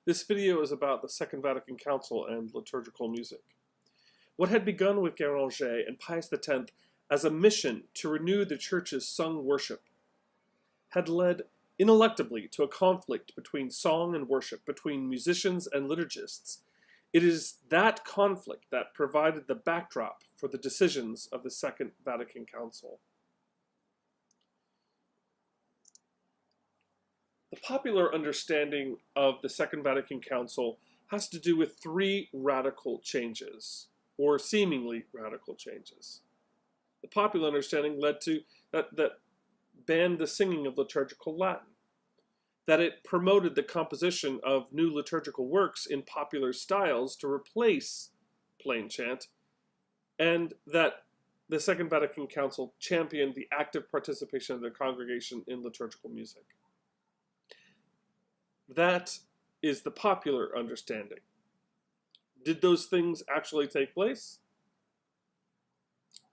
This video is about the Second Vatican Council and liturgical music. What had begun with Guéranger and Pius X as a mission to renew the Church's sung worship had led ineluctably to a conflict between song and worship, between musicians and liturgists. It is that conflict that provided the backdrop for the decisions of the Second Vatican Council. The popular understanding of the Second Vatican Council has to do with three radical changes, or seemingly radical changes. The popular understanding led to that banned the singing of liturgical Latin, that it promoted the composition of new liturgical works in popular styles to replace plain chant, and that the Second Vatican Council championed the active participation of the congregation in liturgical music. That is the popular understanding. Did those things actually take place?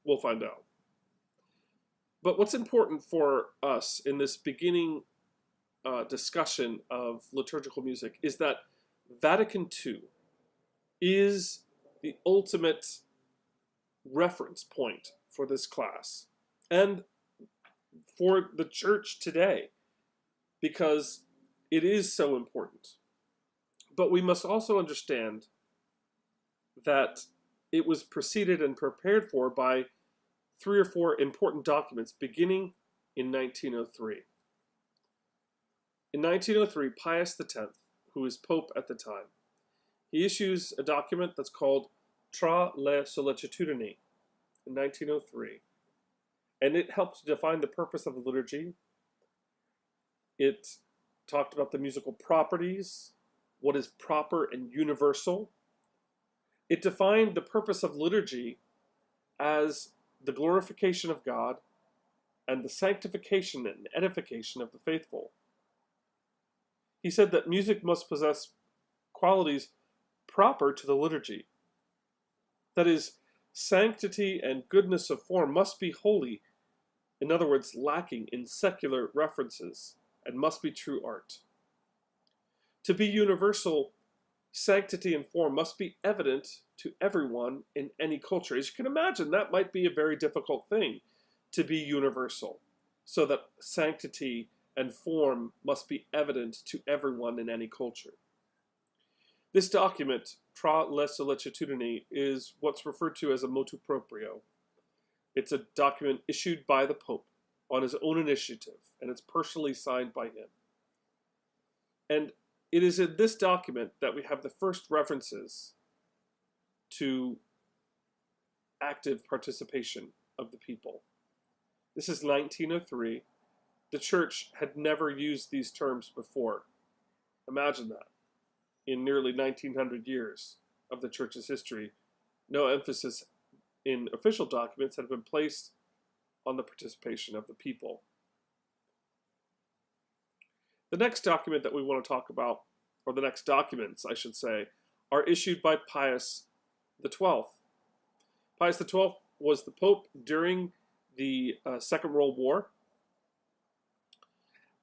We'll find out. But what's important for us in this beginning discussion of liturgical music is that Vatican II is the ultimate reference point for this class and for the Church today, because it is so important. But we must also understand that it was preceded and prepared for by three or four important documents beginning in 1903. In 1903, Pius X, who is Pope at the time, he issues a document that's called Tra le Sollecitudini in 1903, and it helped to define the purpose of the liturgy. It talked about the musical properties, what is proper and universal. It defined the purpose of liturgy as the glorification of God and the sanctification and edification of the faithful. He said that music must possess qualities proper to the liturgy. That is, sanctity and goodness of form must be holy, in other words, lacking in secular references, and must be true art. To be universal, sanctity and form must be evident to everyone in any culture. As you can imagine, that might be a very difficult thing, to be universal, so that sanctity and form must be evident to everyone in any culture. This document, Tra le Sollecitudini, is what's referred to as a motu proprio. It's a document issued by the Pope on his own initiative, and it's personally signed by him. And it is in this document that we have the first references to active participation of the people. This is 1903. The Church had never used these terms before. Imagine that. In nearly 1900 years of the Church's history, no emphasis in official documents had been placed on the participation of the people. The next document that we want to talk about, or the next documents, I should say, are issued by Pius XII. Pius XII was the Pope during the Second World War,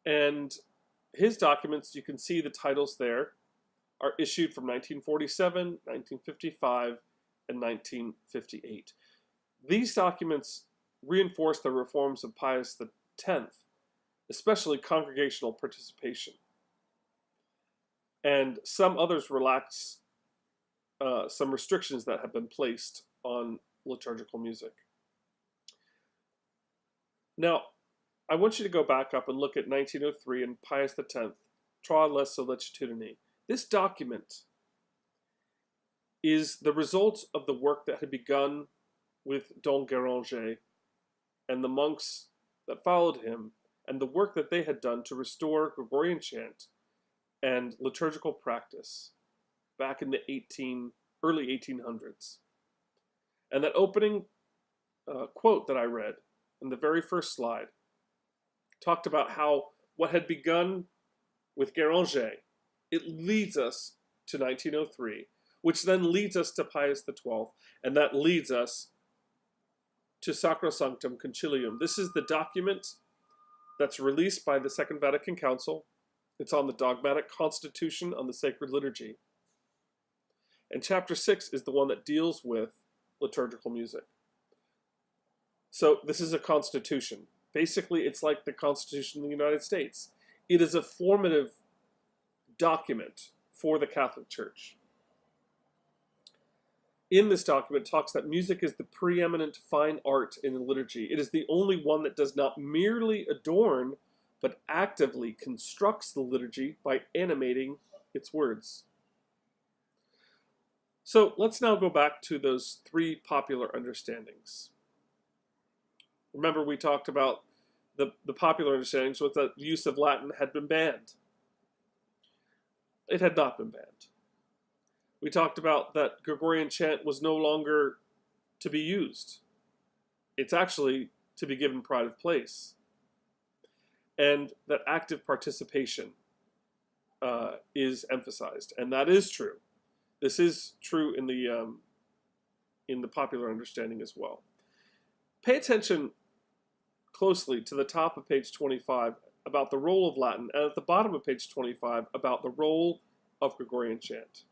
and his documents, you can see the titles there, are issued from 1947, 1955, and 1958. These documents reinforce the reforms of Pius X, especially congregational participation. And some others relax some restrictions that have been placed on liturgical music. Now, I want you to go back up and look at 1903 and Pius X, Tra le Sollecitudini. This document is the result of the work that had begun with Don Guéranger and the monks that followed him, and the work that they had done to restore Gregorian chant and liturgical practice back in the early 1800s. And that opening quote that I read in the very first slide talked about how what had begun with Guéranger, it leads us to 1903, which then leads us to Pius XII, and that leads us to Sacrosanctum Concilium. This is the document that's released by the Second Vatican Council It's on the dogmatic constitution on the sacred liturgy. And chapter 6 is the one that deals with liturgical music. So this is a constitution. Basically, it's like the Constitution of the United States. It is a formative document for the Catholic Church. In this document, it talks that music is the preeminent fine art in the liturgy. It is the only one that does not merely adorn, but actively constructs the liturgy by animating its words. So let's now go back to those three popular understandings. Remember, we talked about the popular understandings was that the use of Latin had been banned. It had not been banned. We talked about that Gregorian chant was no longer to be used. It's actually to be given pride of place. And that active participation is emphasized. And that is true. This is true in the popular understanding as well. Pay attention closely to the top of page 25 about the role of Latin, and at the bottom of page 25 about the role of Gregorian chant.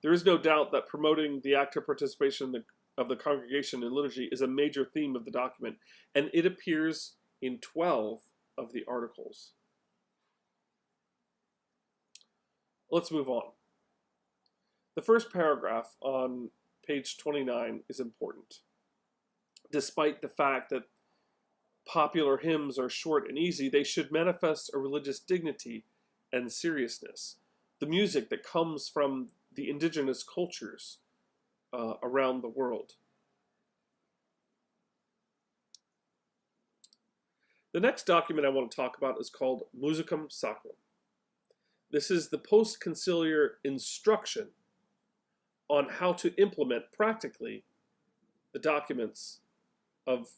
There is no doubt that promoting the active participation of the congregation in liturgy is a major theme of the document, and it appears in 12 of the articles. Let's move on. The first paragraph on page 29 is important. Despite the fact that popular hymns are short and easy, they should manifest a religious dignity and seriousness. The music that comes from the indigenous cultures around the world. The next document I want to talk about is called Musicum Sacrum. This is the post-conciliar instruction on how to implement practically the documents of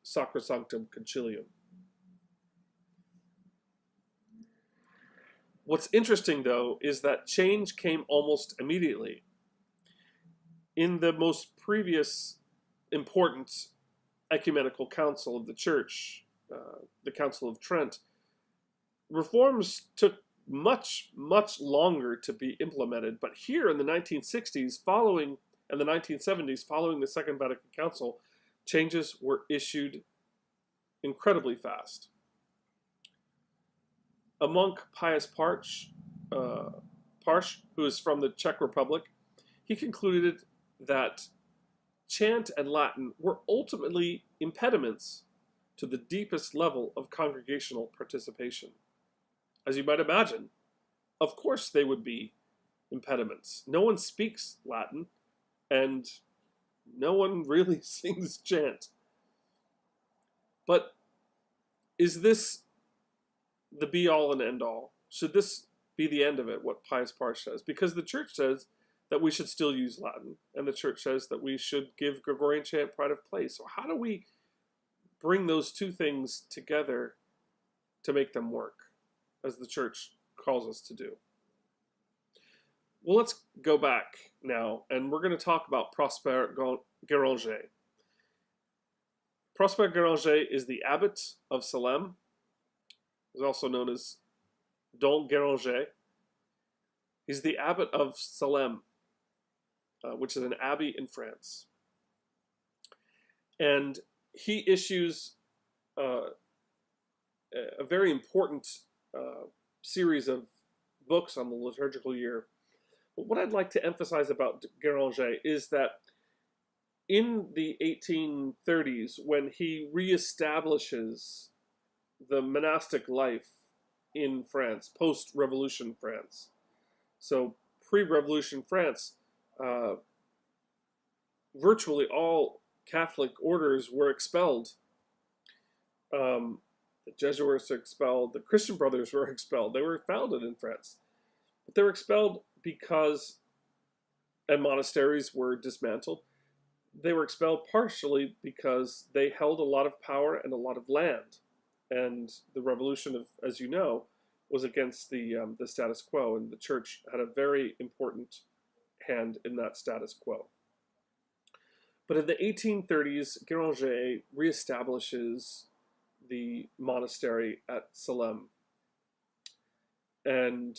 Sacrosanctum Concilium. What's interesting, though, is that change came almost immediately. In the most previous important ecumenical council of the Church, the Council of Trent, reforms took much longer to be implemented. But here in the 1960s, and the 1970s, following the Second Vatican Council, changes were issued incredibly fast. A monk, Pius Parch, who is from the Czech Republic, he concluded that chant and Latin were ultimately impediments to the deepest level of congregational participation. As you might imagine, of course they would be impediments. No one speaks Latin, and no one really sings chant. But is this the be-all and end-all? Should this be the end of it, what Pius Parch says? Because the Church says that we should still use Latin, and the Church says that we should give Gregorian chant pride of place. So how do we bring those two things together to make them work, as the Church calls us to do? Well, let's go back now, and we're going to talk about Prosper Guéranger. Prosper Guéranger is the abbot of Salem. He's also known as Don Guéranger. He's the abbot of Salem, which is an abbey in France. And he issues a very important series of books on the liturgical year. But what I'd like to emphasize about Guéranger is that in the 1830s, when he reestablishes the monastic life in France, post-revolution France. So pre-revolution France, virtually all Catholic orders were expelled. The Jesuits were expelled, the Christian Brothers were expelled. They were founded in France. But they were expelled because, and monasteries were dismantled. They were expelled partially because they held a lot of power and a lot of land. And the revolution, as you know, was against the status quo, and the Church had a very important hand in that status quo. But in the 1830s, Guéranger reestablishes the monastery at Salem. and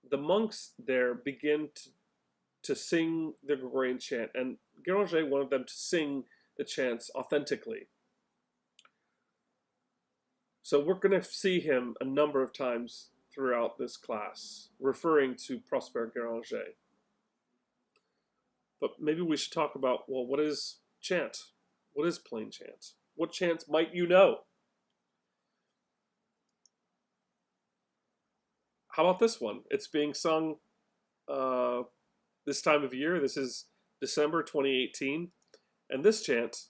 the monks there begin to sing the Gregorian chant, and Guéranger wanted them to sing the chants authentically. So we're going to see him a number of times throughout this class, referring to Prosper Guéranger. But maybe we should talk about, well, what is chant? What is plain chant? What chants might you know? How about this one? It's being sung this time of year. This is December 2018. And this chant,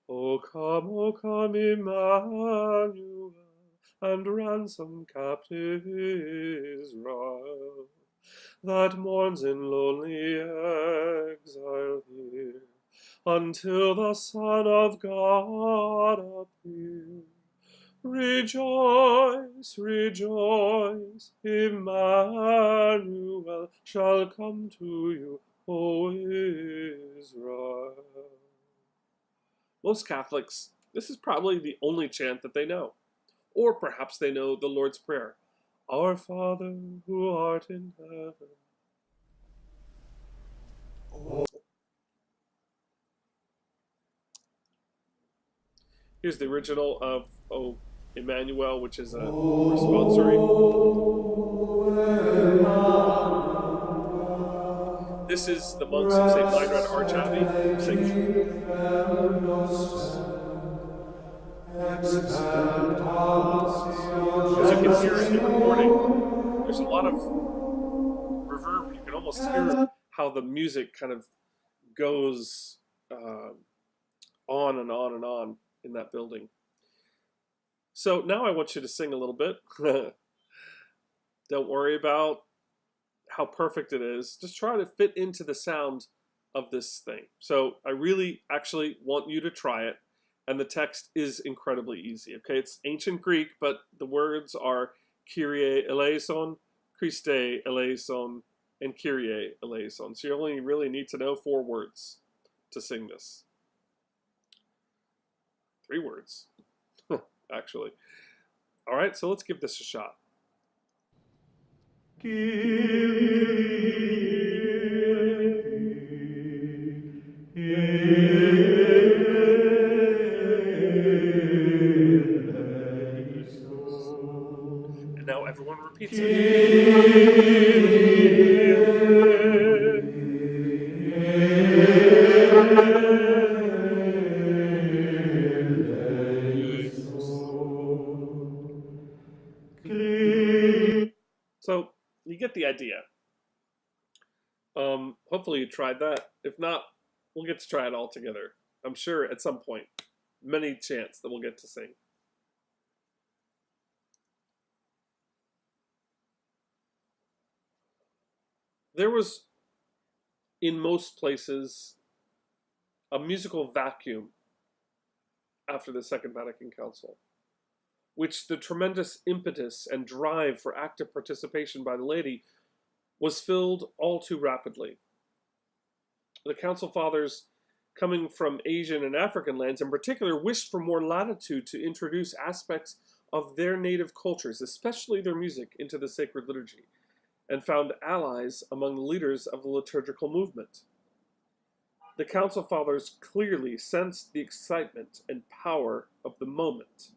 O come, Emmanuel, and ransom captive Israel, that mourns in lonely exile here, until the Son of God appear. Rejoice, rejoice, Emmanuel shall come to you, O Israel. Most Catholics, this is probably the only chant that they know. Or perhaps they know the Lord's Prayer. Our Father, who art in heaven. Here's the original of O Emmanuel, which is a responsory. This is the monks of St. Meinrad Archabbey singing. As you can hear in the recording, there's a lot of reverb. You can almost hear how the music kind of goes on and on and on in that building. So now I want you to sing a little bit. Don't worry about how perfect it is. Just try to fit into the sound of this thing. So I really actually want you to try it. And the text is incredibly easy. Okay, it's ancient Greek, but the words are Kyrie eleison, Christe eleison, and Kyrie eleison. So you only really need to know 4 words to sing this. 3 words, actually. All right, so let's give this a shot. And now everyone repeats it. So you get the idea. Hopefully you tried that. If not, we'll get to try it all together. I'm sure at some point, many chants that we'll get to sing. There was, in most places, a musical vacuum after the Second Vatican Council, which the tremendous impetus and drive for active participation by the laity was filled all too rapidly. The Council Fathers, coming from Asian and African lands in particular, wished for more latitude to introduce aspects of their native cultures, especially their music, into the sacred liturgy, and found allies among the leaders of the liturgical movement. The Council Fathers clearly sensed the excitement and power of the moment.